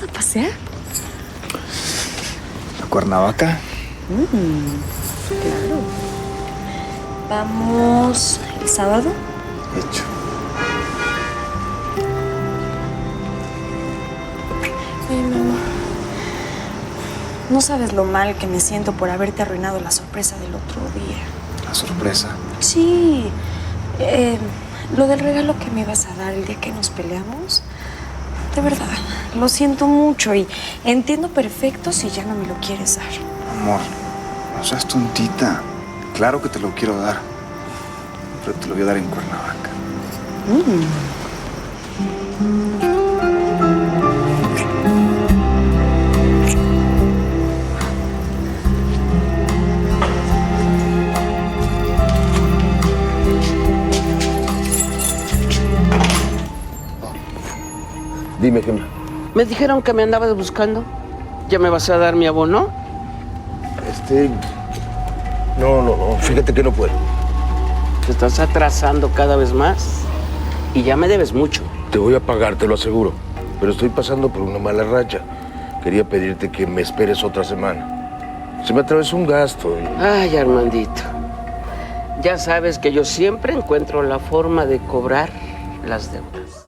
a pasear? ¿A Cuernavaca? Claro. ¿Vamos el sábado? Hecho. Oye, mi amor. No sabes lo mal que me siento por haberte arruinado la sorpresa del otro día. ¿La sorpresa? Sí. Lo del regalo que me ibas a dar el día que nos peleamos. De verdad, lo siento mucho y entiendo perfecto si ya no me lo quieres dar. Amor, no seas tontita. Claro que te lo quiero dar. Pero te lo voy a dar en Cuernavaca. Dime, Gemma. Me dijeron que me andabas buscando. ¿Ya me vas a dar mi abono? No. Fíjate que no puedo. Te estás atrasando cada vez más. Y ya me debes mucho. Te voy a pagar, te lo aseguro. Pero estoy pasando por una mala racha. Quería pedirte que me esperes otra semana. Se me atravesó un gasto y... Ay, Armandito. Ya sabes que yo siempre encuentro la forma de cobrar las deudas.